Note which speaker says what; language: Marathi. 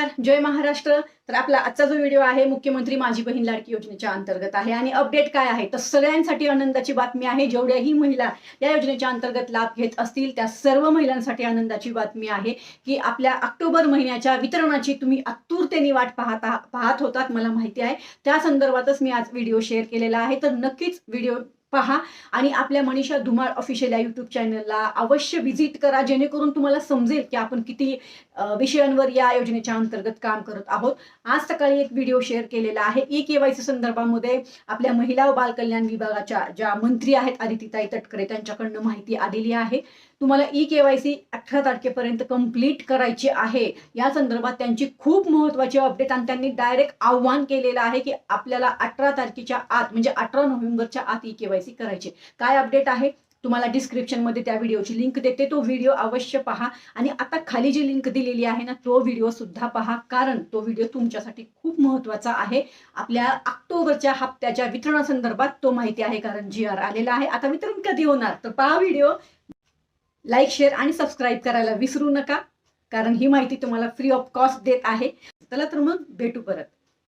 Speaker 1: नमस्कार, जय महाराष्ट्र। तर आपला आजचा जो व्हिडिओ आहे मुख्यमंत्री माझी बहीण लाडकी योजनेच्या अंतर्गत आहे आणि अपडेट काय आहे तर सगळ्यांसाठी आनंदाची बातमी आहे। जेवढ्याही महिला या योजनेच्या अंतर्गत लाभ घेत असतील त्या सर्व महिलांसाठी आनंदाची बातमी आहे की आपल्या ऑक्टोबर महिन्याच्या वितरणाची तुम्ही आतुरतेने वाट पाहत होतात, मला माहिती आहे। त्या संदर्भातच मी आज व्हिडिओ शेअर केलेला आहे, तर नक्कीच व्हिडिओ पहा आणि आपल्या मनीषा धुमाळ ऑफिशियल या यूट्यूब चॅनलला अवश्य व्हिजिट करा, जेणेकरून तुम्हाला समजेल की आपण किती विषयांवर या योजनेच्या अंतर्गत काम करत आहोत। आज सकाळी एक व्हिडिओ शेअर केलेला आहे ई-केवायसी संदर्भामध्ये आपल्या महिला व बाल कल्याण विभागाच्या ज्या मंत्री आहेत आदितीताई तटकरे त्यांच्याकडून माहिती आलेली आहे। तुम्हाला ई-केवायसी 18 तारखेपर्यंत कंप्लीट करायची आहे। या संदर्भात त्यांची खूप महत्त्वाची अपडेट आणि त्यांनी डायरेक्ट आव्हान केलेलं आहे की आपल्याला 18 तारखेच्या आत म्हणजे 18 नोव्हेंबरच्या आत ई-केवायसी करायची। काय अपडेट आहे तुम्हाला डिस्क्रिप्शन मध्ये त्या व्हिडिओची लिंक देते, तो व्हिडिओ अवश्य पहा आणि आता खाली जी लिंक दिलेली आहे ना तो व्हिडिओ सुद्धा पहा, कारण तो व्हिडिओ तुमच्यासाठी खूप महत्त्वाचा आहे। आपल्या ऑक्टोबरच्या हप्त्याच्या वितरणासंदर्भात तो माहिती आहे, कारण GR आलेला आहे। आता वितरण कधी होणार तर पहा व्हिडिओ, लाईक शेअर आणि सबस्क्राईब करायला विसरू नका, कारण ही माहिती तुम्हाला फ्री ऑफ कॉस्ट देत आहे। चला तर मग भेटू परत।